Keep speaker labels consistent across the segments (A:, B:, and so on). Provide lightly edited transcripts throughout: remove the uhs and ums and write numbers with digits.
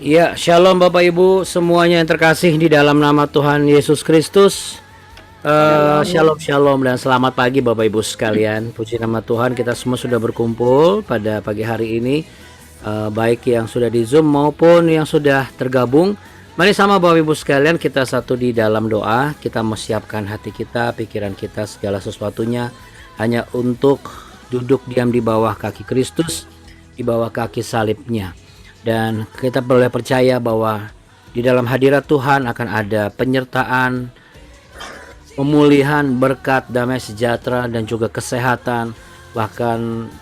A: Ya, shalom Bapak Ibu semuanya yang terkasih di dalam nama Tuhan Yesus Kristus.
B: Shalom.
A: Shalom, shalom dan selamat pagi Bapak Ibu sekalian. Puji nama Tuhan, kita semua sudah berkumpul pada pagi hari ini, baik yang sudah di Zoom maupun yang sudah tergabung. Mari sama Bapak Ibu sekalian kita satu di dalam doa. Kita menyiapkan hati kita, pikiran kita, segala sesuatunya hanya untuk duduk diam di bawah kaki Kristus, di bawah kaki salibnya. Dan kita boleh percaya bahwa di dalam hadirat Tuhan akan ada penyertaan, pemulihan, berkat, damai sejahtera dan juga kesehatan. Bahkan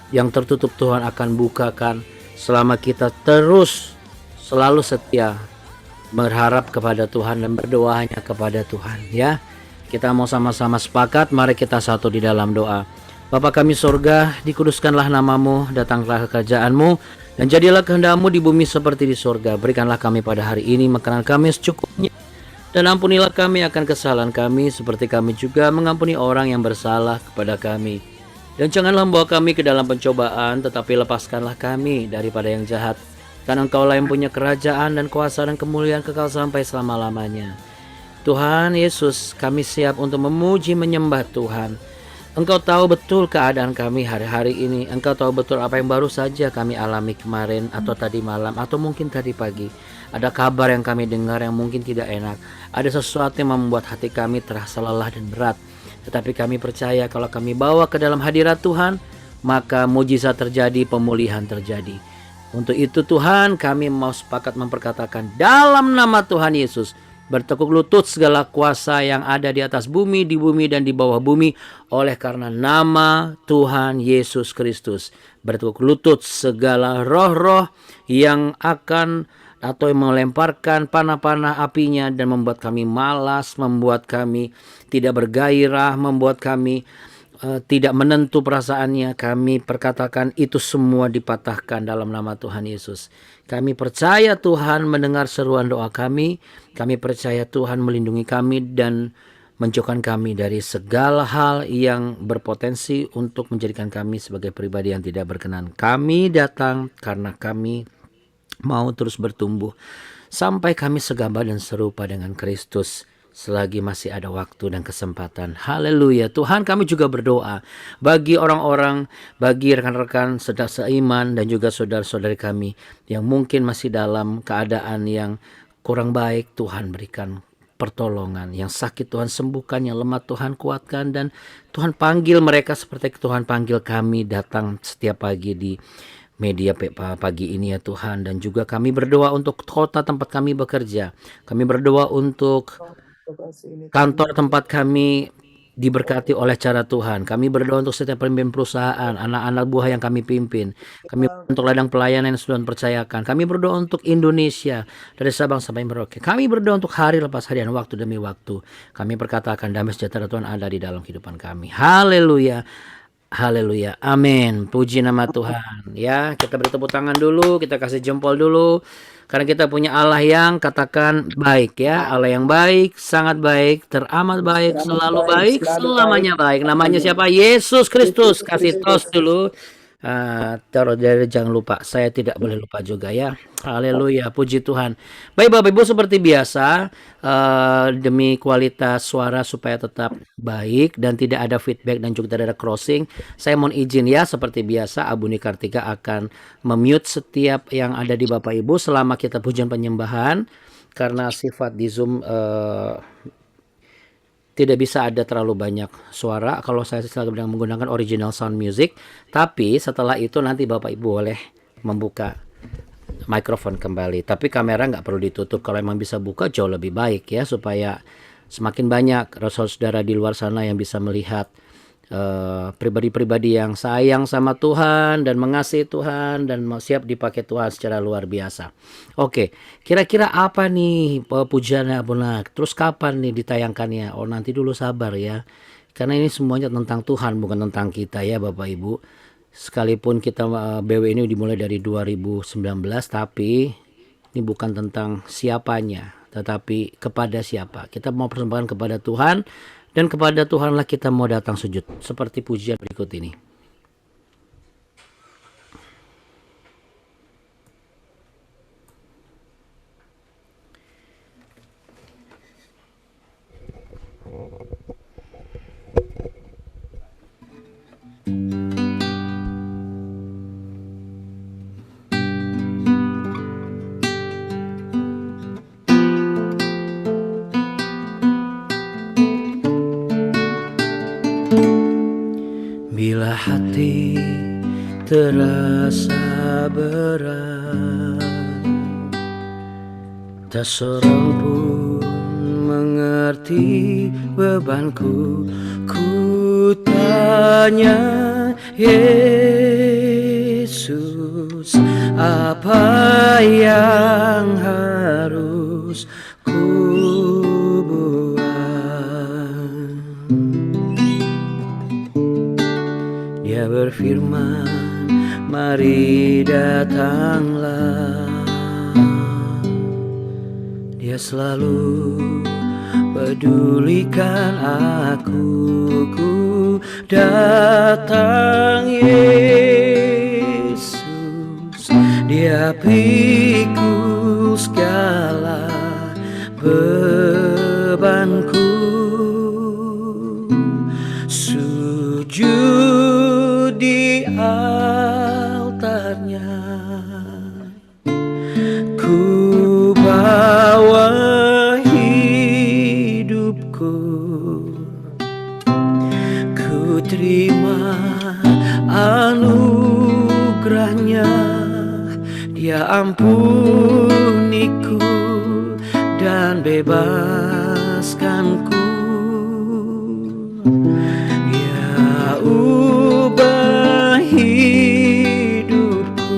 A: yang tertutup Tuhan akan bukakan selama kita terus selalu setia berharap kepada Tuhan dan berdoa hanya kepada Tuhan, ya. Kita mau sama-sama sepakat, mari kita satu di dalam doa. Bapa kami sorga, dikuduskanlah namamu, datanglah kerjaanmu, dan jadilah kehendakmu di bumi seperti di sorga. Berikanlah kami pada hari ini makanan kami secukupnya, dan ampunilah kami akan kesalahan kami, seperti kami juga mengampuni orang yang bersalah kepada kami. Dan janganlah membawa kami ke dalam pencobaan, tetapi lepaskanlah kami daripada yang jahat. Karena Engkaulah yang punya kerajaan dan kuasa dan kemuliaan kekal sampai selama-lamanya. Tuhan Yesus, kami siap untuk memuji menyembah Tuhan. Engkau tahu betul keadaan kami hari-hari ini. Engkau tahu betul apa yang baru saja kami alami kemarin atau tadi malam atau mungkin tadi pagi. Ada kabar yang kami dengar yang mungkin tidak enak. Ada sesuatu yang membuat hati kami terasa lelah dan berat. Tetapi kami percaya kalau kami bawa ke dalam hadirat Tuhan, maka mujizat terjadi, pemulihan terjadi. Untuk itu Tuhan, kami mau sepakat memperkatakan dalam nama Tuhan Yesus, bertekuk lutut segala kuasa yang ada di atas bumi, di bumi dan di bawah bumi, oleh karena nama Tuhan Yesus Kristus. Bertekuk lutut segala roh-roh yang akan atau yang melemparkan panah-panah apinya dan membuat kami malas, membuat kami tidak bergairah, membuat kami tidak menentu perasaannya. Kami perkatakan itu semua dipatahkan dalam nama Tuhan Yesus. Kami percaya Tuhan mendengar seruan doa kami. Kami percaya Tuhan melindungi kami dan menjauhkan kami dari segala hal yang berpotensi untuk menjadikan kami sebagai pribadi yang tidak berkenan. Kami datang karena kami mau terus bertumbuh sampai kami segambar dan serupa dengan Kristus selagi masih ada waktu dan kesempatan. Haleluya. Tuhan, kami juga berdoa bagi orang-orang, bagi rekan-rekan sedang seiman dan juga saudara-saudari kami yang mungkin masih dalam keadaan yang kurang baik. Tuhan, berikan pertolongan. Yang sakit Tuhan sembuhkan, yang lemah Tuhan kuatkan, dan Tuhan panggil mereka seperti Tuhan panggil kami datang setiap pagi di media pagi ini ya Tuhan. Dan juga kami berdoa untuk kota tempat kami bekerja. Kami berdoa untuk kantor tempat kami diberkati oleh cara Tuhan. Kami berdoa untuk setiap pemimpin perusahaan, anak-anak buah yang kami pimpin. Kami berdoa untuk ladang pelayanan yang sudah percayakan. Kami berdoa untuk Indonesia dari Sabang sampai Merauke. Kami berdoa untuk hari lepas hari dan waktu demi waktu. Kami perkatakan damai sejahtera Tuhan ada di dalam kehidupan kami. Haleluya. Haleluya. Amin. Puji nama Tuhan. Ya, kita beri tepuk tangan dulu, kita kasih jempol dulu. Karena kita punya Allah yang katakan baik ya. Allah yang baik, sangat baik, teramat baik, selalu baik, selamanya baik. Namanya siapa? Yesus Kristus. Kasih tos dulu. Taruh dari jangan lupa. Saya tidak boleh lupa juga ya. Haleluya. Puji Tuhan. Baik Bapak Ibu, seperti biasa, demi kualitas suara supaya tetap baik dan tidak ada feedback dan juga tidak ada crossing, saya mohon izin ya, seperti biasa Abu Ni Kartika akan memute setiap yang ada di Bapak Ibu selama kita pujian penyembahan, karena sifat di Zoom tidak bisa ada terlalu banyak suara kalau saya selalu menggunakan original sound music. Tapi setelah itu nanti Bapak Ibu boleh membuka mikrofon kembali. Tapi kamera nggak perlu ditutup. Kalau emang bisa buka jauh lebih baik ya, supaya semakin banyak saudara di luar sana yang bisa melihat pribadi-pribadi yang sayang sama Tuhan dan mengasihi Tuhan dan siap dipakai Tuhan secara luar biasa. Oke, kira-kira apa nih pujiannya Abuna? Terus kapan nih ditayangkannya? Oh, nanti dulu sabar ya. Karena ini semuanya tentang Tuhan, bukan tentang kita ya Bapak Ibu. Sekalipun kita BW ini dimulai dari 2019, tapi ini bukan tentang siapanya, tetapi kepada siapa. Kita mau persembahkan kepada Tuhan, dan kepada Tuhanlah kita mau datang sujud. Seperti pujian berikut ini. terasa berat, tak seorang pun mengerti bebanku. Ku tanya Yesus, apa yang harus ku buat? Dia berfirman, mari datanglah. Dia selalu pedulikan aku. Ku datang Yesus, Dia pikul segala bebanku. Sujud di altarnya, ku bawa hidupku, ku terima anugerahnya. Dia ampuniku dan bebaskanku. Dia ubah hidupku,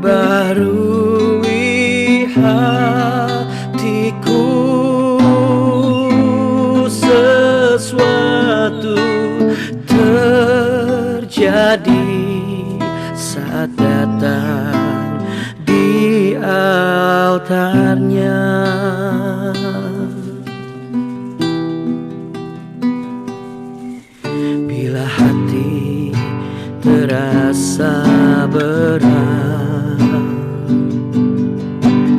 A: barui hatiku. Sesuatu terjadi saat datang di altarnya. Bila hati terasa berat,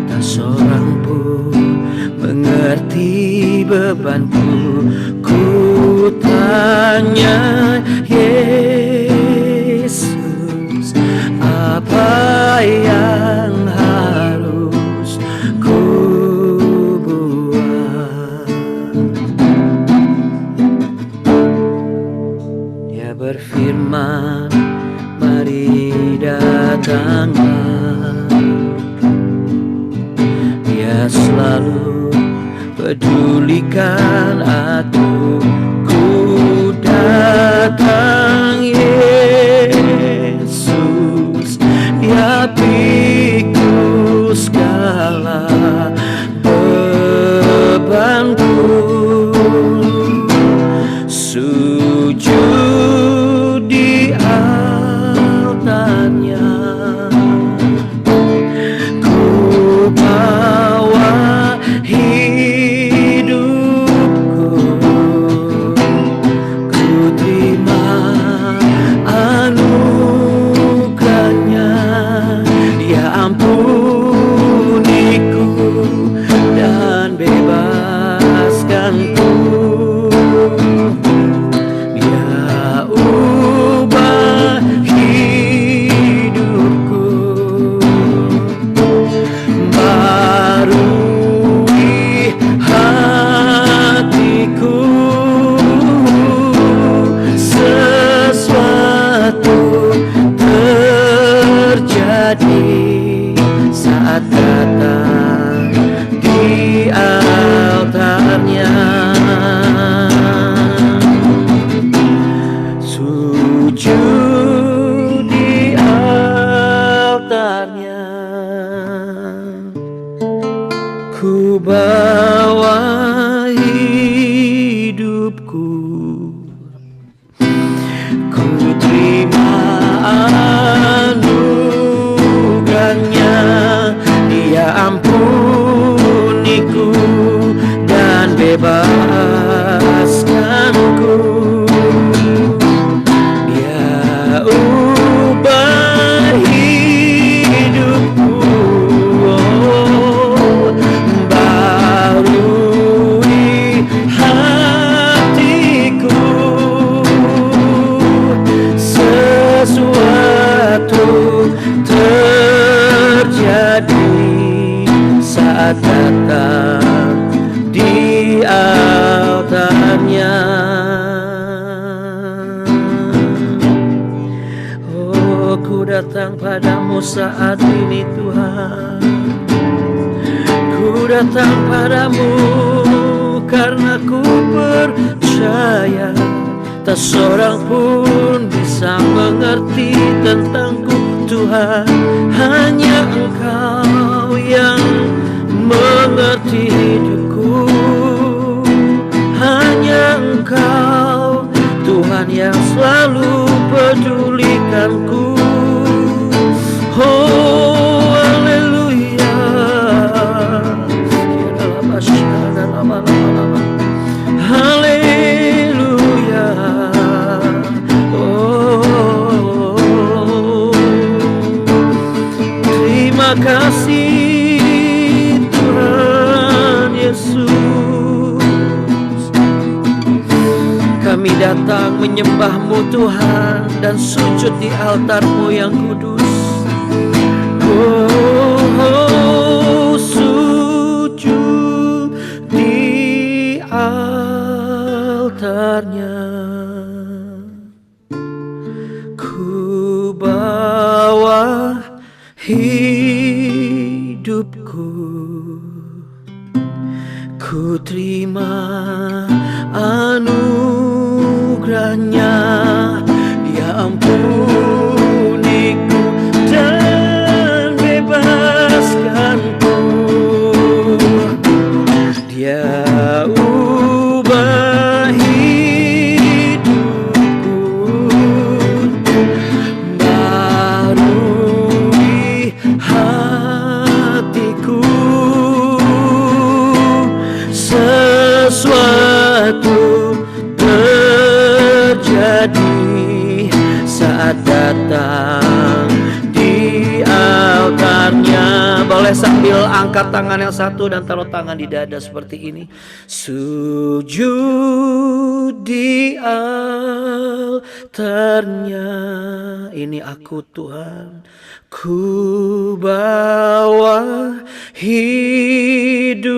A: tak seorang pun mengerti bebanku. Ku tanya Yesus, apa yang harus ku buat? Dia berfirman, mari datanglah. Dia selalu pedulikan aku. Ku datang Yesus, Dia pikul segala bebanku. Sujud di altarnya, ku bawa hidupku, ku terima anugerahnya. Dia ampuniku dan bebaskanku. Dia ubah hidupku, barui hatiku. Sesuatu terjadi saat datang di altarnya. Sujud di altarnya, ku bawa hidupku, ku terima anugerahnya. Dia ampuniku dan bebaskanku. Dia ubah hidupku, barui hatiku. Sesuatu terjadi saat datang di altarnya. padamu saat ini Tuhan. Ku datang padamu karena ku percaya tak seorang pun bisa mengerti tentangku Tuhan. Hanya Engkau yang mengerti hidupku. Hanya Engkau Tuhan yang selalu pedulikanku. Oh haleluya. Haleluya. Oh terima kasih Tuhan Yesus. Kami datang menyembah-Mu Tuhan dan sujud di altar-Mu yang kudus. Oh, sujud di altarnya. Ku bawa hidupku, ku terima anugerahnya. Dia ampuniku dan bebaskanku. Dia ubah hidupku, barui hatiku. Sesuatu terjadi saat datang di altarnya. Boleh sambil angkat tangan yang satu dan taruh tangan di dada seperti ini. Sujud di altarnya. Ini aku Tuhan. Ku bawa hidupku,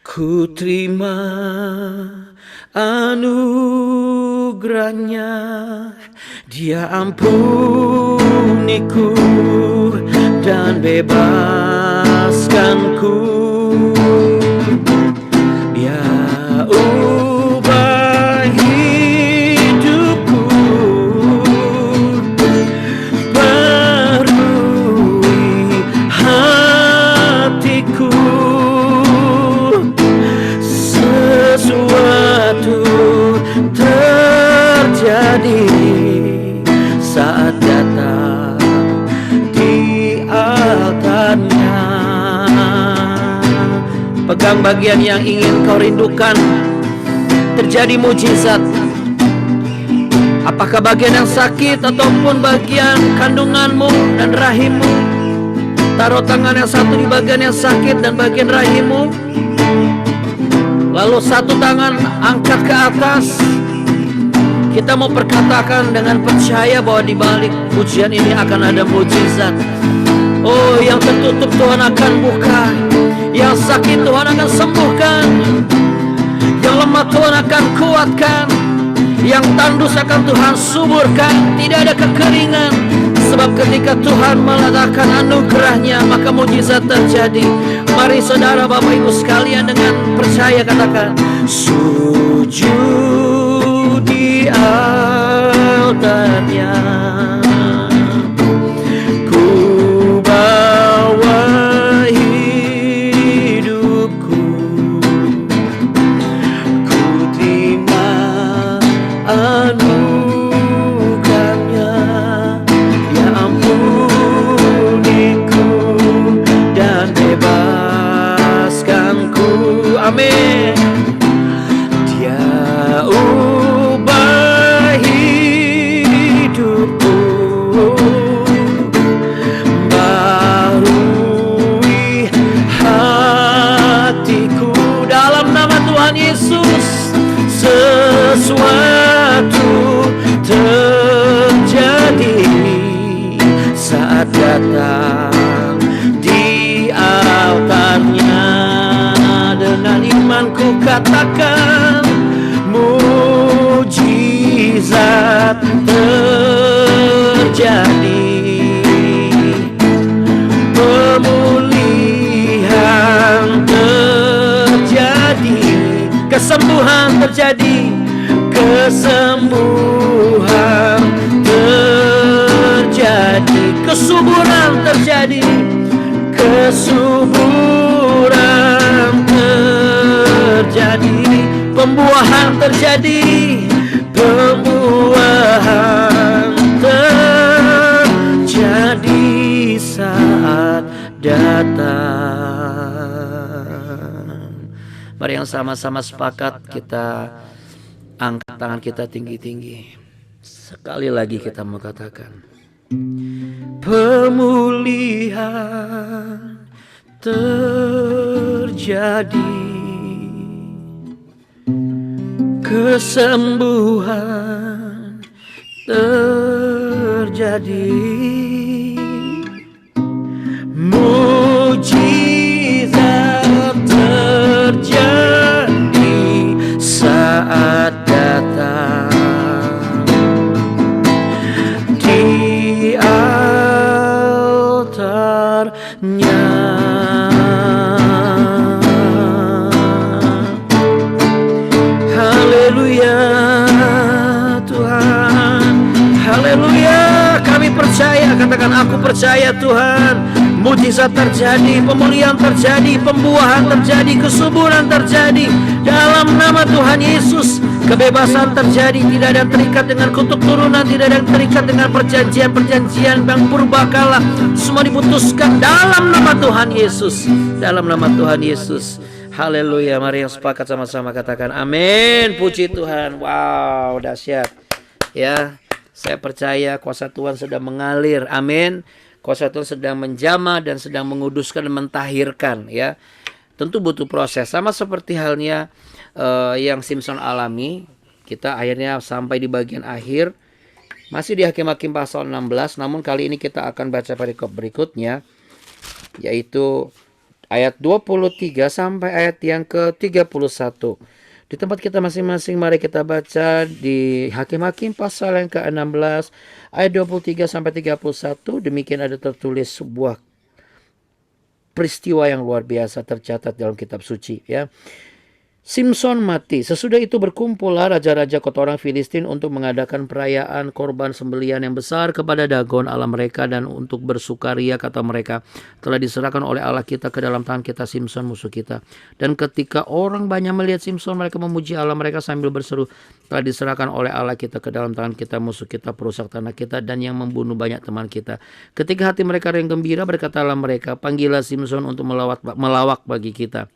A: ku terima anugerahnya. Dia ampuniku dan bebaskanku. Dia ubah hidupku, barui hatiku. Sesuatu terjadi saat datang di altarnya. Pegang bagian yang ingin kau rindukan, terjadi mujizat. Apakah bagian yang sakit ataupun bagian kandunganmu dan rahimmu? Taruh tangan yang satu di bagian yang sakit dan bagian rahimmu. Lalu satu tangan angkat ke atas. Kita mau perkatakan dengan percaya bahwa di balik pujian ini akan ada mujizat. Oh, yang tertutup Tuhan akan buka. Yang sakit Tuhan akan sembuhkan. Yang lemah Tuhan akan kuatkan. Yang tandus akan Tuhan suburkan. Tidak ada kekeringan. Sebab ketika Tuhan meletakkan anugerahnya, maka mujizat terjadi. Mari saudara Bapak Ibu sekalian dengan percaya katakan, sujud di altarnya. Ku bawa hidupku, ku terima anugerahnya. Dia ampuniku dan bebaskanku. Amin. Dia ubah hidupku, barui hatiku. Dalam nama Tuhan Yesus, sesuatu terjadi saat datang di altarnya. Dengan imanku katakan, mujizat terjadi. pemulihan terjadi, kesembuhan terjadi, kesembuhan terjadi, kesuburan terjadi, kesuburan terjadi, pembuahan terjadi, pembuahan terjadi saat datang. Mari yang sama-sama sepakat kita angkat tangan kita tinggi-tinggi. Sekali lagi kita mau katakan, pemulihan terjadi, kesembuhan terjadi, mujizat terjadi saat datang di altarnya. Haleluya Tuhan, haleluya. Kami percaya, katakan aku percaya Tuhan. Mujizat terjadi, pemulihan terjadi, pembuahan terjadi, kesuburan terjadi dalam nama Tuhan Yesus. Kebebasan terjadi, tidak ada yang terikat dengan kutuk turunan, tidak ada yang terikat dengan perjanjian-perjanjian yang purbakala. Semua diputuskan dalam nama Tuhan Yesus, dalam nama Tuhan Yesus. Haleluya. Mari yang sepakat sama-sama katakan amin. Puji Tuhan. Wow, dahsyat. Ya, saya percaya kuasa Tuhan sedang mengalir. Amin. Kuasa Tuhan sedang menjamah dan sedang menguduskan dan mentahirkan, ya. Tentu butuh proses. Sama seperti halnya yang Simpson alami. Kita akhirnya sampai di bagian akhir. Masih di Hakim-Hakim pasal 16. Namun kali ini kita akan baca perikop berikutnya, yaitu ayat 23 sampai ayat yang ke-31. Di tempat kita masing-masing, mari kita baca di Hakim-Hakim pasal yang ke-16 ayat 23 sampai 31. Demikian ada tertulis sebuah peristiwa yang luar biasa tercatat dalam kitab suci, ya. Simpson mati. Sesudah itu berkumpullah raja-raja kota orang Filistin untuk mengadakan perayaan korban sembelian yang besar kepada Dagon Allah mereka, dan untuk bersukaria kata mereka, telah diserahkan oleh Allah kita ke dalam tangan kita Simpson musuh kita. Dan ketika orang banyak melihat Simpson, mereka memuji Allah mereka sambil berseru, telah diserahkan oleh Allah kita ke dalam tangan kita musuh kita, perusak tanah kita dan yang membunuh banyak teman kita. Ketika hati mereka yang gembira, berkatalah mereka, panggillah Simpson untuk melawak bagi kita.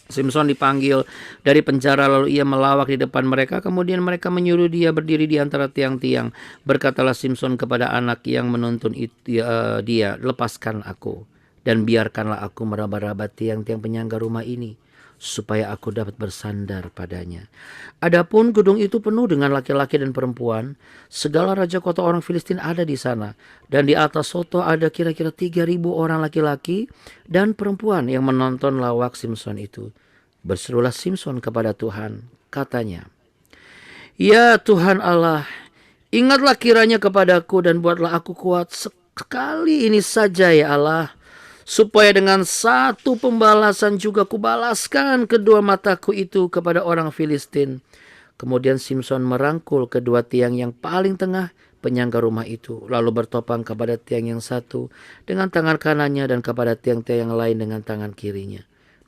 A: Simpson dipanggil dari penjara, lalu ia melawak di depan mereka. Kemudian mereka menyuruh dia berdiri di antara tiang-tiang. Berkatalah Simpson kepada anak yang menuntun dia, lepaskan aku dan biarkanlah aku meraba-raba tiang-tiang penyangga rumah ini, supaya aku dapat bersandar padanya. Adapun gedung itu penuh dengan laki-laki dan perempuan. Segala raja kota orang Filistin ada di sana. Dan di atas soto ada kira-kira 3.000 orang laki-laki dan perempuan yang menonton lawak Simpson itu. Berserulah Simpson kepada Tuhan. Katanya, ya Tuhan Allah, ingatlah kiranya kepadaku dan buatlah aku kuat sekali ini saja ya Allah, supaya dengan satu pembalasan juga kubalaskan kedua mataku itu kepada orang Filistin. Kemudian Simpson merangkul kedua tiang yang paling tengah penyangga rumah itu, lalu bertopang kepada tiang yang satu dengan tangan kanannya dan kepada tiang-tiang yang lain dengan tangan kirinya.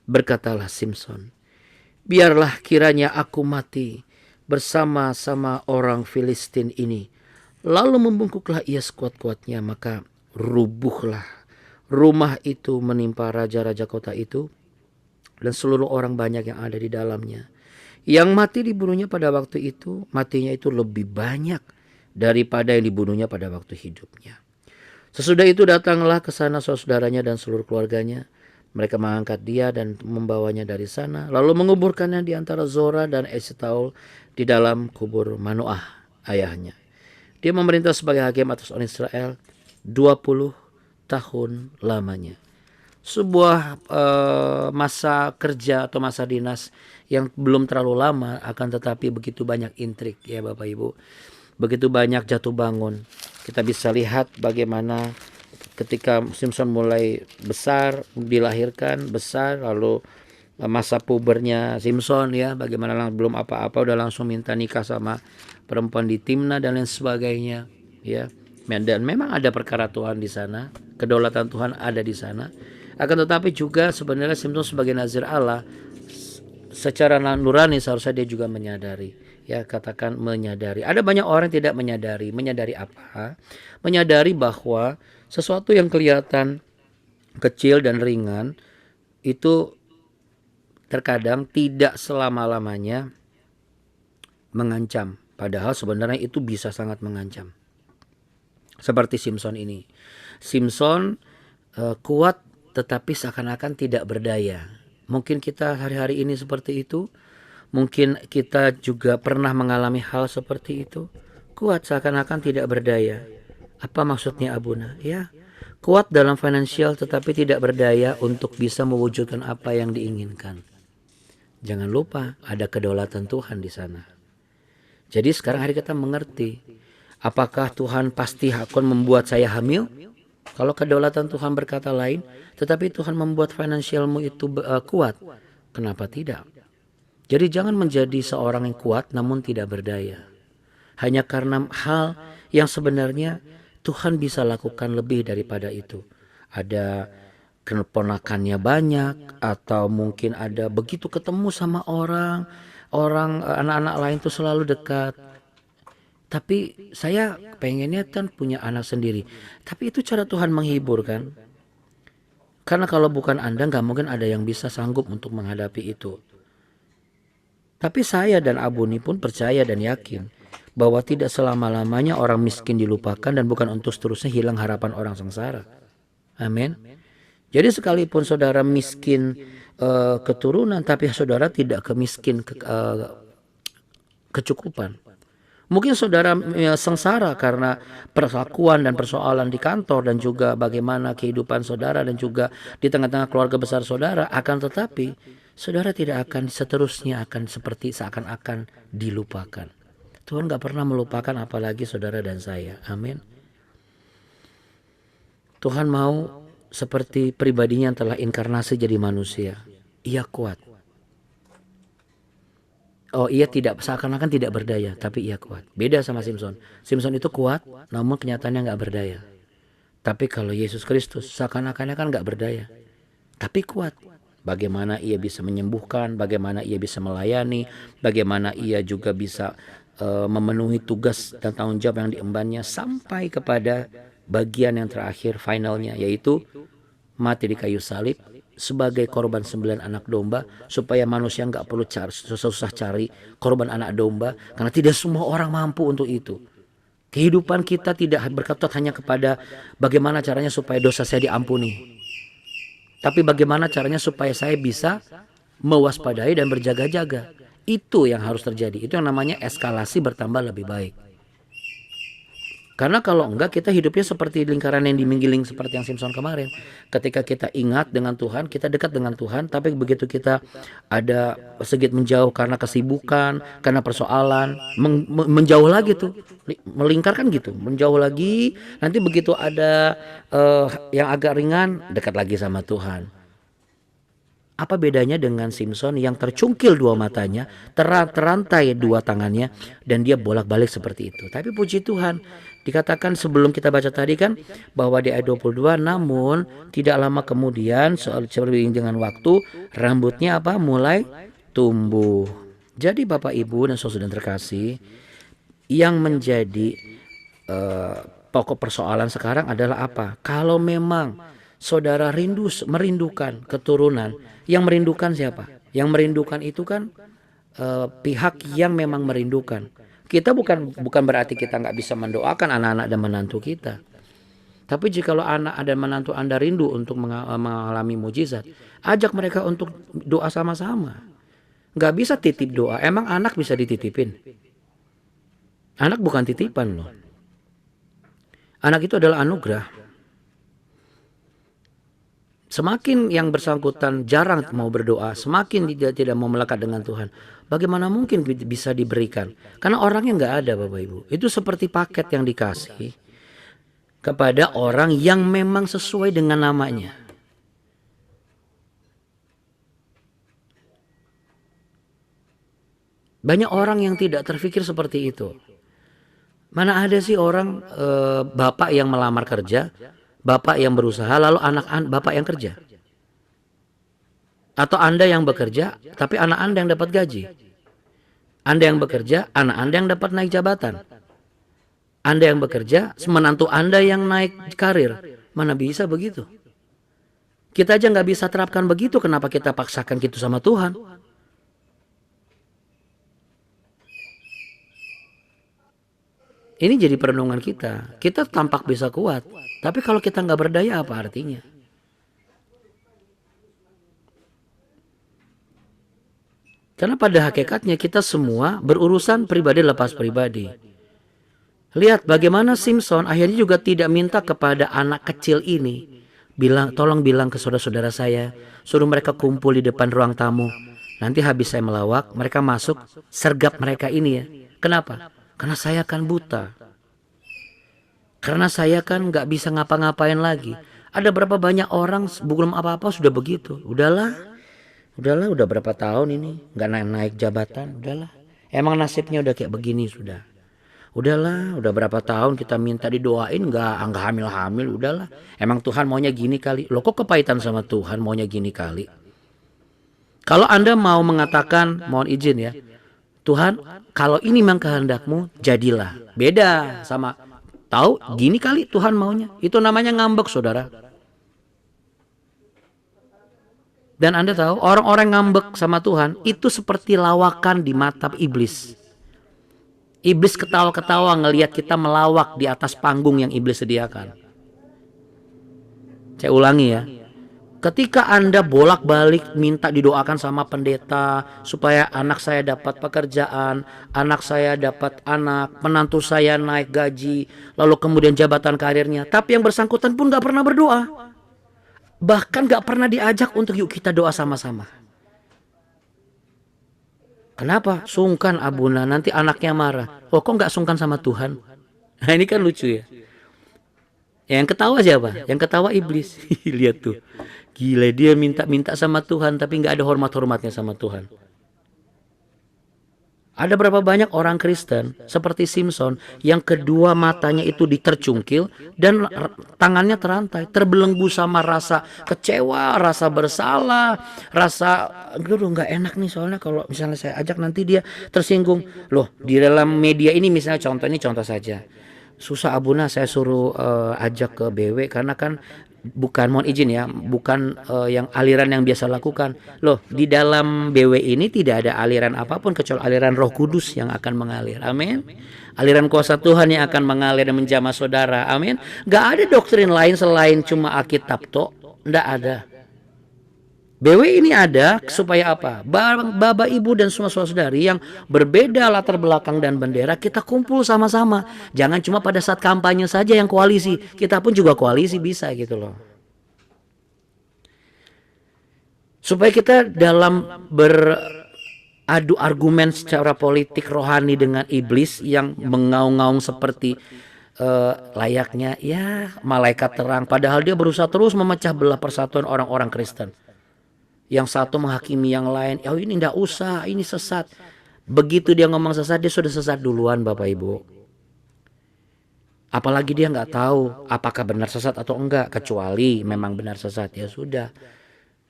A: Berkatalah Simpson, biarlah kiranya aku mati bersama-sama orang Filistin ini. Lalu membungkuklah ia sekuat-kuatnya, maka rubuhlah rumah itu menimpa raja-raja kota itu dan seluruh orang banyak yang ada di dalamnya. Yang mati dibunuhnya pada waktu itu, matinya itu lebih banyak daripada yang dibunuhnya pada waktu hidupnya. Sesudah itu datanglah ke sana saudaranya dan seluruh keluarganya. Mereka mengangkat dia dan membawanya dari sana, lalu menguburkannya di antara Zora dan Esitaol di dalam kubur Manoah ayahnya. Dia memerintah sebagai hakim atas orang Israel 20 tahun lamanya. Sebuah masa kerja atau masa dinas yang belum terlalu lama, akan tetapi begitu banyak intrik, ya Bapak Ibu. Begitu banyak jatuh bangun. Kita bisa lihat bagaimana ketika Simpson mulai besar, dilahirkan besar, lalu masa pubernya Simpson ya, bagaimana belum apa-apa udah langsung minta nikah sama perempuan di Timna dan lain sebagainya ya. Dan memang ada perkara Tuhan di sana, kedaulatan Tuhan ada di sana. Akan tetapi juga sebenarnya Simpson sebagai nazir Allah secara nurani seharusnya dia juga menyadari, ya, katakan menyadari. Ada banyak orang yang tidak menyadari. Menyadari apa? Menyadari bahwa sesuatu yang kelihatan kecil dan ringan itu terkadang tidak selama-lamanya mengancam, padahal sebenarnya itu bisa sangat mengancam. Seperti Simpson ini. Simpson kuat tetapi seakan-akan tidak berdaya. Mungkin kita hari-hari ini seperti itu. Mungkin kita juga pernah mengalami hal seperti itu. Kuat seakan-akan tidak berdaya. Apa maksudnya Abuna? Ya, kuat dalam finansial tetapi tidak berdaya untuk bisa mewujudkan apa yang diinginkan. Jangan lupa ada kedaulatan Tuhan di sana. Jadi sekarang hari kita mengerti, apakah Tuhan pasti akan membuat saya hamil? Kalau kedaulatan Tuhan berkata lain, tetapi Tuhan membuat finansialmu itu kuat, kenapa tidak? Jadi jangan menjadi seorang yang kuat namun tidak berdaya. Hanya karena hal yang sebenarnya Tuhan bisa lakukan lebih daripada itu. Ada keponakannya banyak, atau mungkin ada begitu ketemu sama orang anak-anak lain tuh selalu dekat. Tapi saya pengennya kan punya anak sendiri. Tapi itu cara Tuhan menghibur kan. Karena kalau bukan Anda nggak mungkin ada yang bisa sanggup untuk menghadapi itu. Tapi saya dan Abuni pun percaya dan yakin bahwa tidak selama-lamanya orang miskin dilupakan dan bukan untuk seterusnya hilang harapan orang sengsara. Amin. Jadi sekalipun saudara miskin keturunan, tapi saudara tidak kecukupan. Mungkin saudara sengsara karena perlakuan dan persoalan di kantor dan juga bagaimana kehidupan saudara dan juga di tengah-tengah keluarga besar saudara. Akan tetapi saudara tidak akan seterusnya akan seperti seakan-akan dilupakan. Tuhan gak pernah melupakan apalagi saudara dan saya. Amin. Tuhan mau seperti pribadinya yang telah inkarnasi jadi manusia. Ia kuat. Oh, ia tidak seakan-akan tidak berdaya, tapi ia kuat. Beda sama Simpson. Simpson itu kuat, namun kenyataannya nggak berdaya. Tapi kalau Yesus Kristus seakan-akan kan nggak berdaya, tapi kuat. Bagaimana ia bisa menyembuhkan, bagaimana ia bisa melayani, bagaimana ia juga bisa memenuhi tugas dan tanggung jawab yang diembannya sampai kepada bagian yang terakhir, finalnya, yaitu mati di kayu salib sebagai korban 9 anak domba, supaya manusia nggak perlu susah cari korban anak domba, karena tidak semua orang mampu untuk itu. Kehidupan kita tidak berkutat hanya kepada bagaimana caranya supaya dosa saya diampuni, tapi bagaimana caranya supaya saya bisa mewaspadai dan berjaga-jaga. Itu yang harus terjadi. Itu yang namanya eskalasi bertambah lebih baik. Karena kalau enggak, kita hidupnya seperti lingkaran yang dimenggiling seperti yang Simpson kemarin. Ketika kita ingat dengan Tuhan, kita dekat dengan Tuhan, tapi begitu kita ada sedikit menjauh karena kesibukan, karena persoalan, menjauh lagi tuh, melingkar kan gitu, menjauh lagi. Nanti begitu ada yang agak ringan, dekat lagi sama Tuhan. Apa bedanya dengan Simpson yang tercungkil dua matanya, terantai dua tangannya, dan dia bolak-balik seperti itu. Tapi puji Tuhan, dikatakan sebelum kita baca tadi kan, bahwa di ayat 22, namun tidak lama kemudian, seiring dengan waktu, rambutnya apa? Mulai tumbuh. Jadi Bapak Ibu dan saudara terkasih, yang menjadi pokok persoalan sekarang adalah apa? Kalau memang saudara merindukan keturunan, yang merindukan siapa? Yang merindukan itu kan pihak yang memang merindukan. Kita bukan berarti kita nggak bisa mendoakan anak-anak dan menantu kita. Tapi jikalau anak dan menantu Anda rindu untuk mengalami mujizat, ajak mereka untuk doa sama-sama. Nggak bisa titip doa. Emang anak bisa dititipin? Anak bukan titipan loh. Anak itu adalah anugerah. Semakin yang bersangkutan jarang mau berdoa, semakin dia tidak mau melekat dengan Tuhan. Bagaimana mungkin bisa diberikan? Karena orangnya nggak ada, Bapak Ibu. Itu seperti paket yang dikasih. kepada orang yang memang sesuai dengan namanya. Banyak orang yang tidak terfikir seperti itu. Mana ada sih orang bapak yang melamar kerja, bapak yang berusaha, lalu anak bapak yang kerja? Atau Anda yang bekerja, tapi anak Anda yang dapat gaji? Anda yang bekerja, anak Anda yang dapat naik jabatan? Anda yang bekerja, menantu Anda yang naik karir? Mana bisa begitu? Kita aja nggak bisa terapkan begitu, kenapa kita paksakan gitu sama Tuhan? Ini jadi perenungan kita. Kita tampak bisa kuat, tapi kalau kita nggak berdaya apa artinya? Karena pada hakikatnya kita semua berurusan pribadi lepas pribadi. Lihat bagaimana Simpson akhirnya juga tidak minta kepada anak kecil ini. Tolong bilang ke saudara-saudara saya, suruh mereka kumpul di depan ruang tamu. Nanti habis saya melawak, mereka masuk, sergap mereka ini ya. Kenapa? Karena saya kan buta. Karena saya kan nggak bisa ngapa-ngapain lagi. Ada berapa banyak orang belum apa-apa sudah begitu. Udahlah, udah berapa tahun ini nggak naik jabatan. Udahlah, emang nasibnya udah kayak begini sudah. Udahlah, udah berapa tahun kita minta didoain nggak hamil-hamil. Udahlah, emang Tuhan maunya gini kali. Loh kok kepahitan sama Tuhan maunya gini kali. Kalau Anda mau mengatakan, mohon izin ya, Tuhan kalau ini memang kehendakmu jadilah. Beda sama tahu gini kali Tuhan maunya. Itu namanya ngambek saudara. Dan Anda tahu orang-orang ngambek sama Tuhan itu seperti lawakan di mata iblis. Iblis ketawa-ketawa ngelihat kita melawak di atas panggung yang iblis sediakan. Saya ulangi ya. Ketika Anda bolak-balik minta didoakan sama pendeta supaya anak saya dapat pekerjaan, anak saya dapat anak, menantu saya naik gaji, lalu kemudian jabatan karirnya, tapi yang bersangkutan pun gak pernah berdoa. Bahkan gak pernah diajak untuk yuk kita doa sama-sama. Kenapa? Sungkan Abuna, nanti anaknya marah. Oh kok gak sungkan sama Tuhan? Nah ini kan lucu ya. Yang ketawa siapa? Yang ketawa iblis. Lihat tuh. Gila dia minta-minta sama Tuhan tapi gak ada hormat-hormatnya sama Tuhan. Ada berapa banyak orang Kristen seperti Simpson yang kedua matanya itu ditercungkil dan tangannya terantai, terbelenggu sama rasa kecewa, rasa bersalah, rasa aduh nggak enak nih soalnya kalau misalnya saya ajak nanti dia tersinggung. Loh di dalam media ini misalnya contoh saja. Susah Abuna saya suruh ajak ke BW karena kan bukan, mohon izin ya, bukan yang aliran yang biasa lakukan. Loh, di dalam BW ini tidak ada aliran apapun kecuali aliran Roh Kudus yang akan mengalir. Amin. Aliran kuasa Tuhan yang akan mengalir dan menjamah saudara. Amin. Gak ada doktrin lain selain cuma Alkitab toh. Nggak ada. BW ini ada supaya apa? Bapak, ibu dan semua saudari yang berbeda latar belakang dan bendera kita kumpul sama-sama. Jangan cuma pada saat kampanye saja yang koalisi. Kita pun juga koalisi bisa gitu loh. Supaya kita dalam beradu argumen secara politik rohani dengan iblis yang mengaung-ngaung seperti layaknya ya malaikat terang. Padahal dia berusaha terus memecah belah persatuan orang-orang Kristen. Yang satu menghakimi yang lain, oh ini enggak usah, ini sesat. Begitu dia ngomong sesat, dia sudah sesat duluan Bapak Ibu. Apalagi dia nggak tahu apakah benar sesat atau enggak, kecuali memang benar sesat ya sudah.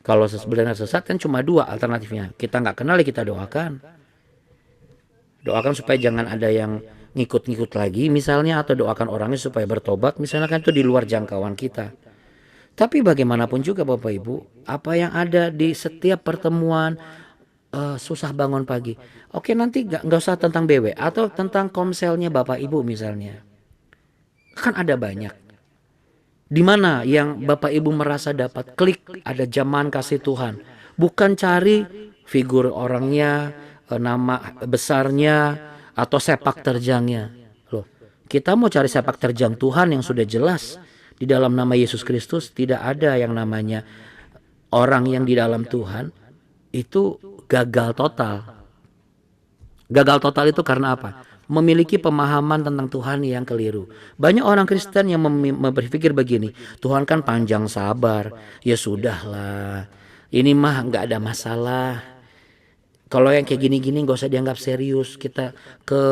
A: Kalau benar sesat kan cuma dua alternatifnya. Kita nggak kenal ya kita doakan. Doakan supaya jangan ada yang ngikut-ngikut lagi misalnya, atau doakan orangnya supaya bertobat misalnya, kan itu di luar jangkauan kita. Tapi bagaimanapun juga Bapak Ibu, apa yang ada di setiap pertemuan susah bangun pagi. Oke nanti nggak usah tentang BW atau tentang komselnya Bapak Ibu misalnya. Kan ada banyak. Di mana yang Bapak Ibu merasa dapat klik, ada zaman kasih Tuhan. Bukan cari figur orangnya, nama besarnya, atau sepak terjangnya. Loh, kita mau cari sepak terjang Tuhan yang sudah jelas. Di dalam nama Yesus Kristus tidak ada yang namanya orang yang di dalam Tuhan itu gagal total. Gagal total itu karena apa? memiliki pemahaman tentang Tuhan yang keliru. Banyak orang Kristen yang berpikir begini, Tuhan kan panjang sabar, ya sudahlah, ini mah nggak ada masalah. Kalau yang kayak gini-gini gak usah dianggap serius. Kita ke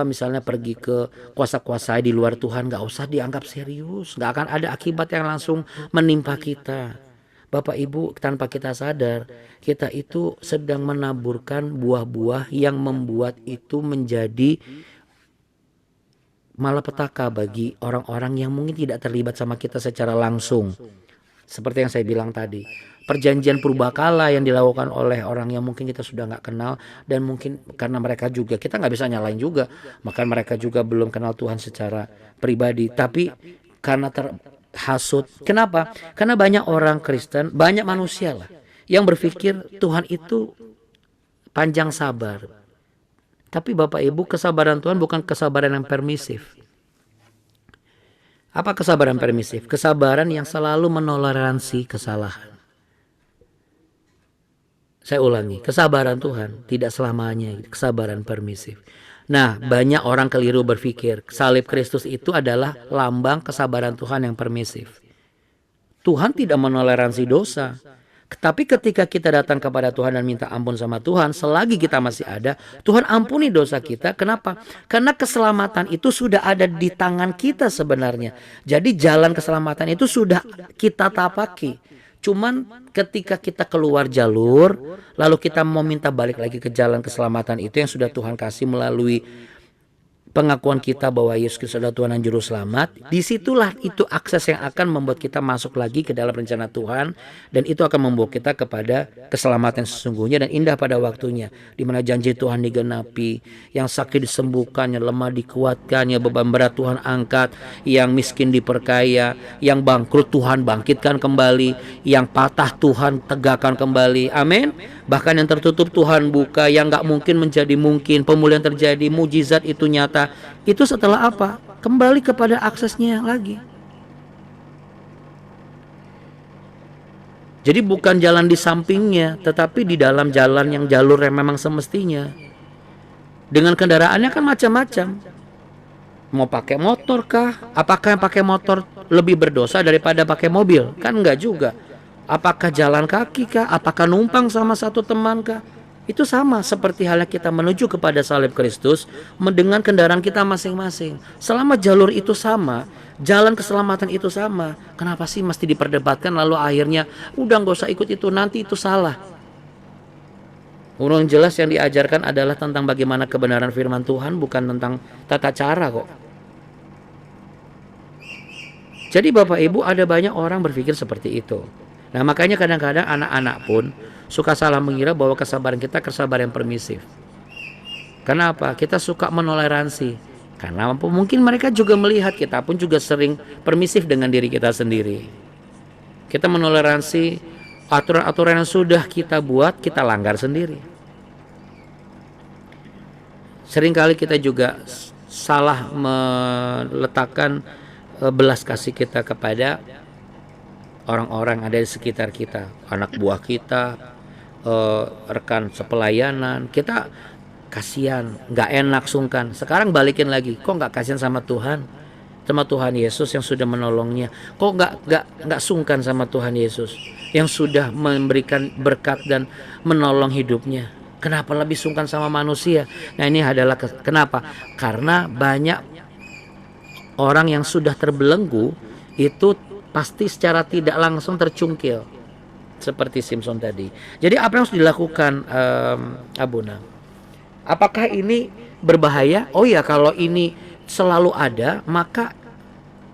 A: misalnya pergi ke kuasa-kuasa di luar Tuhan, gak usah dianggap serius. Gak akan ada akibat yang langsung menimpa kita. Bapak Ibu, tanpa kita sadar, kita itu sedang menaburkan buah-buah yang membuat itu menjadi malapetaka bagi orang-orang yang mungkin tidak terlibat sama kita secara langsung. Seperti yang saya bilang tadi, perjanjian purbakala yang dilakukan oleh orang yang mungkin kita sudah nggak kenal, dan mungkin karena mereka juga, kita nggak bisa nyalain juga, maka mereka juga belum kenal Tuhan secara pribadi, tapi karena terhasut. Kenapa? Karena banyak orang Kristen, banyak manusia lah yang berpikir Tuhan itu panjang sabar. Tapi Bapak Ibu, kesabaran Tuhan bukan kesabaran yang permisif. Apa kesabaran permisif? Kesabaran yang selalu menoleransi kesalahan. Saya ulangi, kesabaran Tuhan tidak selamanya kesabaran permisif. Nah, banyak orang keliru berpikir salib Kristus itu adalah lambang kesabaran Tuhan yang permisif. Tuhan tidak menoleransi dosa. Tapi ketika kita datang kepada Tuhan dan minta ampun sama Tuhan, selagi kita masih ada, Tuhan ampuni dosa kita. Kenapa? Karena keselamatan itu sudah ada di tangan kita sebenarnya. Jadi jalan keselamatan itu sudah kita tapaki. Cuman ketika kita keluar jalur, lalu kita mau minta balik lagi ke jalan keselamatan itu yang sudah Tuhan kasih melalui pengakuan kita bahwa Yesus Kristus adalah Tuhan dan Juru Selamat. Disitulah itu akses yang akan membuat kita masuk lagi ke dalam rencana Tuhan, dan itu akan membawa kita kepada keselamatan sesungguhnya dan indah pada waktunya, di mana janji Tuhan digenapi, yang sakit disembuhkan, yang lemah dikuatkan, yang beban berat Tuhan angkat, yang miskin diperkaya, yang bangkrut Tuhan bangkitkan kembali, yang patah Tuhan tegakkan kembali. Amin. Bahkan yang tertutup Tuhan buka, yang gak mungkin menjadi mungkin, pemulihan terjadi, mujizat itu nyata. Itu setelah apa? Kembali kepada aksesnya lagi. Jadi bukan jalan di sampingnya, tetapi di dalam jalan yang jalur yang memang semestinya. Dengan kendaraannya kan macam-macam. Mau pakai motor kah? Apakah yang pakai motor lebih berdosa daripada pakai mobil? Kan enggak juga. Apakah jalan kaki kah? Apakah numpang sama satu teman kah? Itu sama seperti halnya kita menuju kepada salib Kristus dengan kendaraan kita masing-masing. Selama jalur itu sama, jalan keselamatan itu sama, kenapa sih mesti diperdebatkan lalu akhirnya udah gak usah ikut itu, nanti itu salah. Urung jelas yang diajarkan adalah tentang bagaimana kebenaran firman Tuhan, bukan tentang tata cara kok. Jadi Bapak Ibu, ada banyak orang berpikir seperti itu. Nah makanya kadang-kadang anak-anak pun suka salah mengira bahwa kesabaran kita kesabaran yang permisif. Kenapa? Kita suka menoleransi. Karena mungkin mereka juga melihat kita pun juga sering permisif dengan diri kita sendiri. Kita menoleransi aturan-aturan yang sudah kita buat, kita langgar sendiri. Seringkali kita juga salah meletakkan belas kasih kita kepada orang-orang ada di sekitar kita, anak buah kita, rekan sepelayanan. Kita kasihan, nggak enak, sungkan. Sekarang balikin lagi, kok nggak kasihan sama Tuhan, sama Tuhan Yesus yang sudah menolongnya? Kok nggak sungkan sama Tuhan Yesus yang sudah memberikan berkat dan menolong hidupnya? Kenapa lebih sungkan sama manusia? Nah ini adalah kenapa? Karena banyak orang yang sudah terbelenggu itu pasti secara tidak langsung tercungkil seperti Simpson tadi. Jadi apa yang harus dilakukan Abuna? Apakah ini berbahaya? Oh ya, kalau ini selalu ada, maka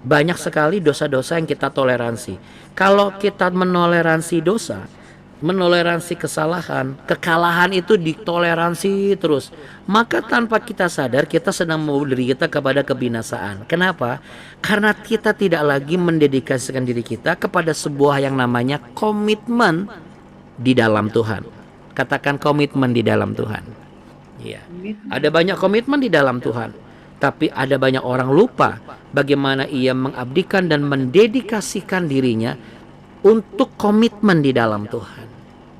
A: banyak sekali dosa-dosa yang kita toleransi. Kalau kita menoleransi dosa, menoleransi kesalahan, kekalahan itu ditoleransi terus, maka tanpa kita sadar kita sedang membawa diri kita kepada kebinasaan. Kenapa? Karena kita tidak lagi mendedikasikan diri kita kepada sebuah yang namanya komitmen di dalam Tuhan. Katakan komitmen di dalam Tuhan. Iya. Ada banyak komitmen di dalam Tuhan, tapi ada banyak orang lupa bagaimana ia mengabdikan dan mendedikasikan dirinya untuk komitmen di dalam Tuhan.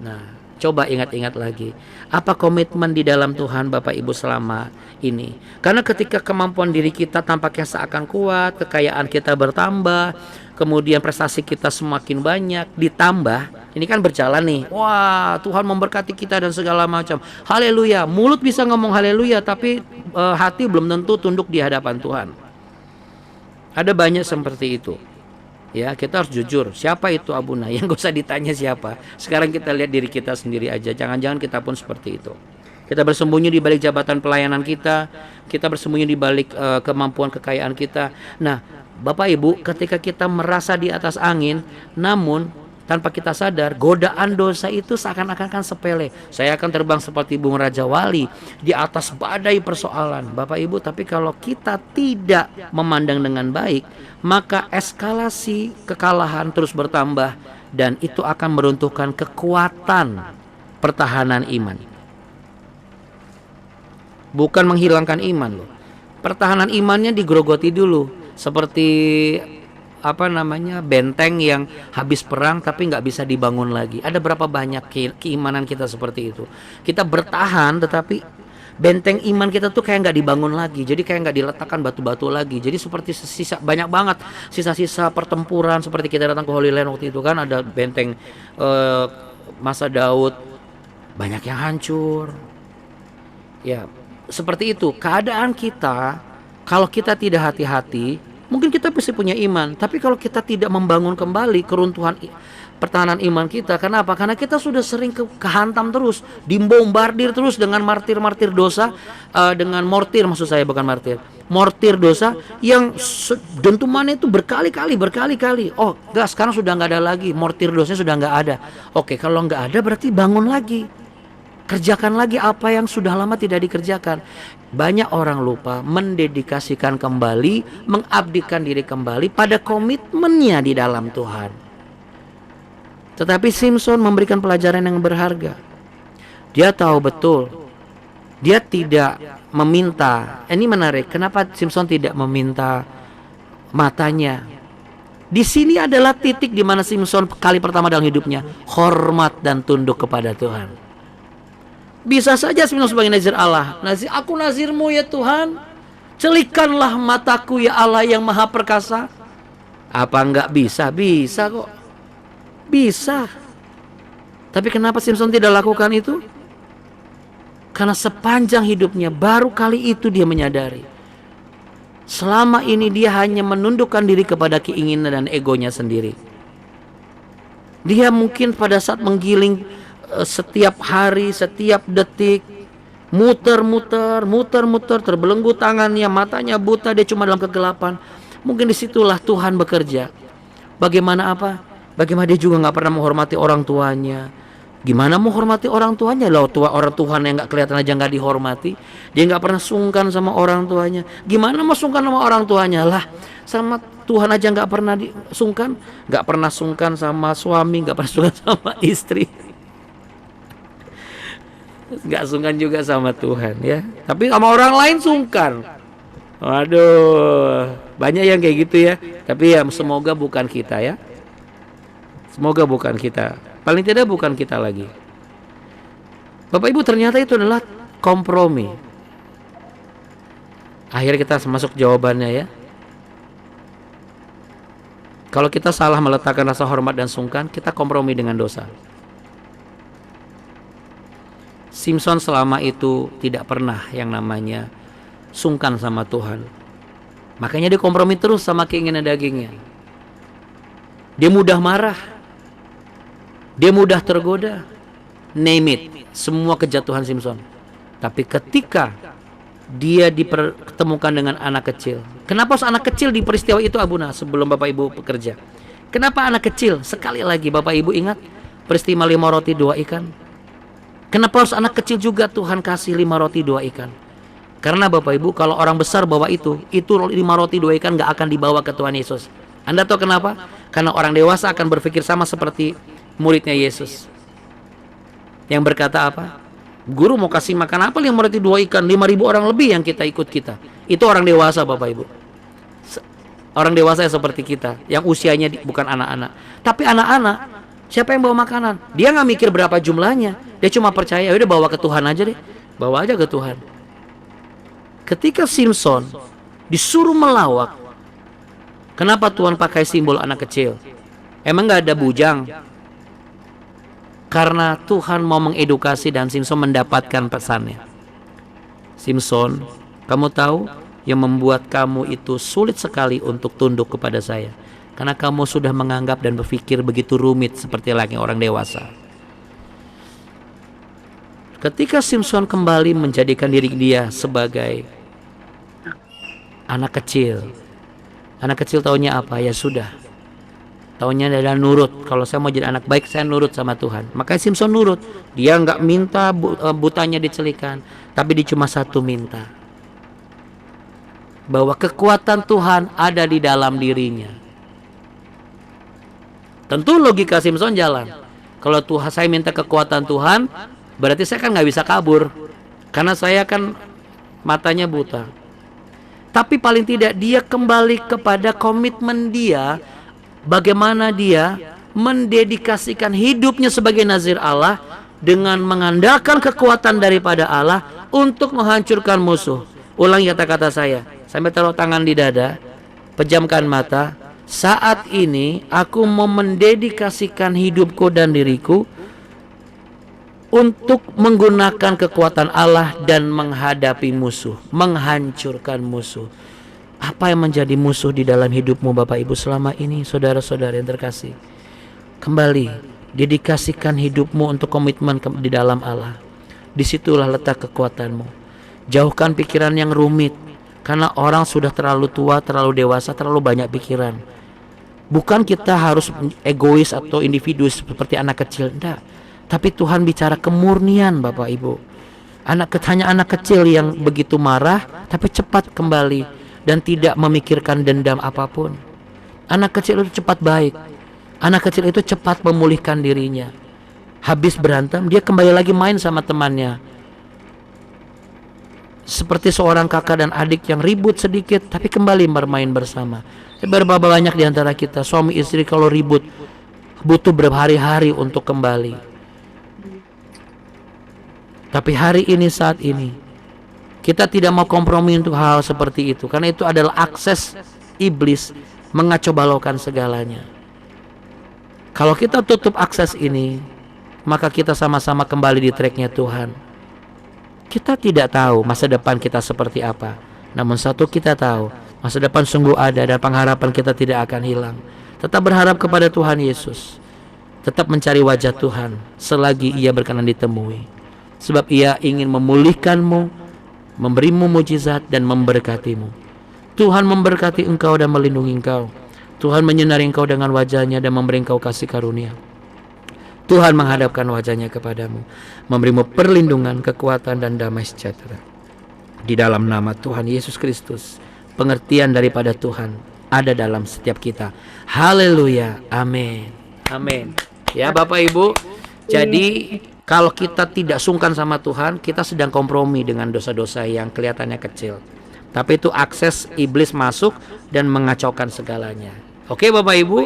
A: Nah, Coba ingat-ingat lagi, apa komitmen di dalam Tuhan Bapak Ibu selama ini? Karena ketika kemampuan diri kita tampaknya seakan kuat, kekayaan kita bertambah, kemudian prestasi kita semakin banyak, ditambah, ini kan berjalan nih, wah Tuhan memberkati kita dan segala macam, haleluya, mulut bisa ngomong haleluya, tapi hati belum tentu tunduk di hadapan Tuhan. Ada banyak seperti itu. Ya, kita harus jujur. Siapa itu Abuna? Yang gak usah ditanya siapa. Sekarang kita lihat diri kita sendiri aja. Jangan-jangan kita pun seperti itu. Kita bersembunyi di balik jabatan pelayanan kita. Kita bersembunyi di balik kemampuan kekayaan kita. Nah, Bapak Ibu, ketika kita merasa di atas angin, namun tanpa kita sadar, godaan dosa itu seakan-akan kan sepele. Saya akan terbang seperti burung Raja Wali di atas badai persoalan. Bapak Ibu, tapi kalau kita tidak memandang dengan baik, maka eskalasi kekalahan terus bertambah, dan itu akan meruntuhkan kekuatan pertahanan iman. Bukan menghilangkan iman loh. Pertahanan imannya digrogoti dulu, seperti benteng yang habis perang tapi nggak bisa dibangun lagi. Ada berapa banyak keimanan kita seperti itu. Kita bertahan tetapi benteng iman kita tuh kayak nggak dibangun lagi. Jadi kayak nggak diletakkan batu-batu lagi. Jadi seperti sisa, banyak banget sisa-sisa pertempuran. Seperti kita datang ke Holy Land waktu itu kan, ada benteng masa Daud, banyak yang hancur. Ya seperti itu keadaan kita. Kalau kita tidak hati-hati, mungkin kita pasti punya iman, tapi kalau kita tidak membangun kembali keruntuhan pertahanan iman kita, kenapa? Karena kita sudah sering kehantam terus, dibombardir terus dengan martir-martir dosa, dengan mortir, maksud saya bukan martir, mortir dosa yang dentumannya itu berkali-kali. Oh, enggak, sekarang sudah nggak ada lagi, mortir dosanya sudah nggak ada. Oke, kalau nggak ada berarti bangun lagi. Kerjakan lagi apa yang sudah lama tidak dikerjakan. Banyak orang lupa mendedikasikan kembali, mengabdikan diri kembali pada komitmennya di dalam Tuhan. Tetapi Simson memberikan pelajaran yang berharga. Dia tahu betul, dia tidak meminta. Ini menarik, kenapa Simson tidak meminta matanya? Di sini adalah titik di mana Simson kali pertama dalam hidupnya hormat dan tunduk kepada Tuhan. Bisa saja Simson sebagai nazir Allah. Aku nazirmu ya Tuhan, celikanlah mataku ya Allah yang maha perkasa. Apa enggak bisa? Bisa kok. Bisa. Tapi kenapa Simson tidak lakukan itu? Karena sepanjang hidupnya baru kali itu dia menyadari, selama ini dia hanya menundukkan diri kepada keinginan dan egonya sendiri. Dia mungkin pada saat menggiling setiap hari, setiap detik, muter-muter, terbelenggu tangannya, matanya buta, dia cuma dalam kegelapan. Mungkin disitulah Tuhan bekerja. Bagaimana dia juga nggak pernah menghormati orang tuanya. Gimana mau hormati orang tuanya? Loh, orang Tuhan yang nggak kelihatan aja nggak dihormati. Dia nggak pernah sungkan sama orang tuanya. Gimana mau sungkan sama orang tuanya? Lah, sama Tuhan aja nggak pernah sungkan. Nggak pernah sungkan sama suami, nggak pernah sungkan sama istri, nggak sungkan juga sama Tuhan ya. Tapi sama orang lain sungkan. Waduh, banyak yang kayak gitu ya. Tapi ya semoga bukan kita ya. Semoga bukan kita. Paling tidak bukan kita lagi. Bapak Ibu, ternyata itu adalah kompromi. Akhirnya kita masuk jawabannya ya. Kalau kita salah meletakkan rasa hormat dan sungkan, kita kompromi dengan dosa. Simson selama itu tidak pernah yang namanya sungkan sama Tuhan. Makanya dia kompromi terus sama keinginan dagingnya. Dia mudah marah, dia mudah tergoda, name it, semua kejatuhan Simson. Tapi ketika dia dipertemukan dengan anak kecil, kenapa harus anak kecil di peristiwa itu Abuna sebelum Bapak Ibu bekerja? Kenapa anak kecil? Sekali lagi Bapak Ibu ingat peristiwa 5 roti 2 ikan. Kenapa harus anak kecil juga Tuhan kasih 5 roti 2 ikan? Karena Bapak Ibu, kalau orang besar bawa itu 5 roti 2 ikan gak akan dibawa ke Tuhan Yesus. Anda tahu kenapa? Karena orang dewasa akan berpikir sama seperti muridnya Yesus yang berkata apa? Guru mau kasih makan apa 5 roti 2 ikan, 5.000 orang lebih yang kita ikut kita. Itu orang dewasa Bapak Ibu. Orang dewasa yang seperti kita, yang usianya bukan anak-anak. Tapi anak-anak, siapa yang bawa makanan? Dia nggak mikir berapa jumlahnya. Dia cuma percaya, udah bawa ke Tuhan aja deh. Bawa aja ke Tuhan. Ketika Simpson disuruh melawak, kenapa Tuhan pakai simbol anak kecil? Emang gak ada bujang? Karena Tuhan mau mengedukasi dan Simpson mendapatkan pesannya. Simpson, kamu tahu yang membuat kamu itu sulit sekali untuk tunduk kepada saya, karena kamu sudah menganggap dan berpikir begitu rumit seperti layaknya orang dewasa. Ketika Simpson kembali menjadikan diri dia sebagai anak kecil, anak kecil taunya apa? Ya sudah, taunya adalah nurut. Kalau saya mau jadi anak baik, saya nurut sama Tuhan. Makanya Simpson nurut. Dia nggak minta butanya dicelikan, tapi dia cuma satu minta, bahwa kekuatan Tuhan ada di dalam dirinya. Tentu logika Simpson jalan. Kalau Tuhan, saya minta kekuatan Tuhan, berarti saya kan nggak bisa kabur, karena saya kan matanya buta. Tapi paling tidak dia kembali kepada komitmen dia, bagaimana dia mendedikasikan hidupnya sebagai nazir Allah dengan mengandalkan kekuatan daripada Allah untuk menghancurkan musuh. Ulangi kata-kata saya, sambil taruh tangan di dada, pejamkan mata. Saat ini aku mau mendedikasikan hidupku dan diriku untuk menggunakan kekuatan Allah dan menghadapi musuh, menghancurkan musuh. Apa yang menjadi musuh di dalam hidupmu Bapak Ibu selama ini, saudara-saudara yang terkasih? Kembali, dedikasikan hidupmu untuk komitmen di dalam Allah. Disitulah letak kekuatanmu. Jauhkan pikiran yang rumit, karena orang sudah terlalu tua, terlalu dewasa, terlalu banyak pikiran. Bukan kita harus egois atau individu seperti anak kecil, enggak. Tapi Tuhan bicara kemurnian Bapak Ibu. Hanya anak kecil yang begitu marah, tapi cepat kembali dan tidak memikirkan dendam apapun. Anak kecil itu cepat baik. Anak kecil itu cepat memulihkan dirinya. Habis berantem, dia kembali lagi main sama temannya. Seperti seorang kakak dan adik yang ribut sedikit, tapi kembali bermain bersama. Berapa banyak di antara kita, suami istri kalau ribut, butuh berhari-hari untuk kembali. Tapi hari ini, saat ini, kita tidak mau kompromi untuk hal seperti itu, karena itu adalah akses iblis mengacau balaukan segalanya. Kalau kita tutup akses ini, maka kita sama-sama kembali di tracknya Tuhan. Kita tidak tahu masa depan kita seperti apa, namun satu kita tahu, masa depan sungguh ada dan pengharapan kita tidak akan hilang. Tetap berharap kepada Tuhan Yesus, tetap mencari wajah Tuhan selagi Ia berkenan ditemui, sebab Ia ingin memulihkanmu, memberimu mujizat dan memberkatimu. Tuhan memberkati engkau dan melindungi engkau. Tuhan menyinari engkau dengan wajahnya dan memberi engkau kasih karunia. Tuhan menghadapkan wajahnya kepadamu, memberimu perlindungan, kekuatan dan damai sejahtera. Di dalam nama Tuhan Yesus Kristus, pengertian daripada Tuhan ada dalam setiap kita. Haleluya, amin, amin. Ya Bapak Ibu, jadi kalau kita tidak sungkan sama Tuhan, kita sedang kompromi dengan dosa-dosa yang kelihatannya kecil. Tapi itu akses iblis masuk dan mengacaukan segalanya. Oke Bapak Ibu,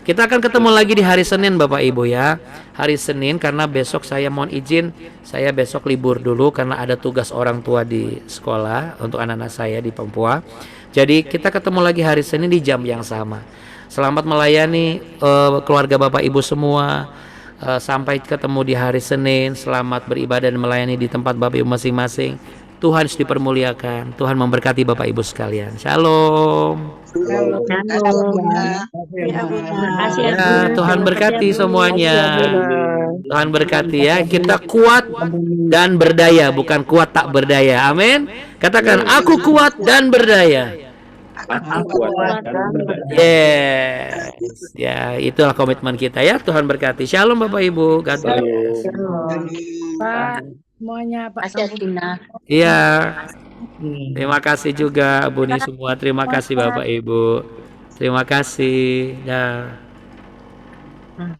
A: kita akan ketemu lagi di hari Senin Bapak Ibu ya. Hari Senin, karena besok saya mohon izin, saya besok libur dulu karena ada tugas orang tua di sekolah untuk anak-anak saya di Papua. Jadi kita ketemu lagi hari Senin di jam yang sama. Selamat melayani keluarga Bapak Ibu semua. Sampai ketemu di hari Senin. Selamat beribadah dan melayani di tempat Bapak Ibu masing-masing. Tuhan dipermuliakan. Tuhan memberkati Bapak Ibu sekalian. Shalom.
B: Terima kasih
A: Ya, Tuhan berkati semuanya. Tuhan berkati ya. Kita kuat dan berdaya, bukan kuat tak berdaya. Amin. Katakan, aku kuat dan berdaya. Yes. Ya, itulah komitmen kita ya. Tuhan berkati. Shalom Bapak Ibu. God bless.
C: Pak, semuanya Pak Sampurna.
A: Iya. Terima kasih juga Buni semua. Terima kasih Bapak Ibu. Terima kasih. Dah.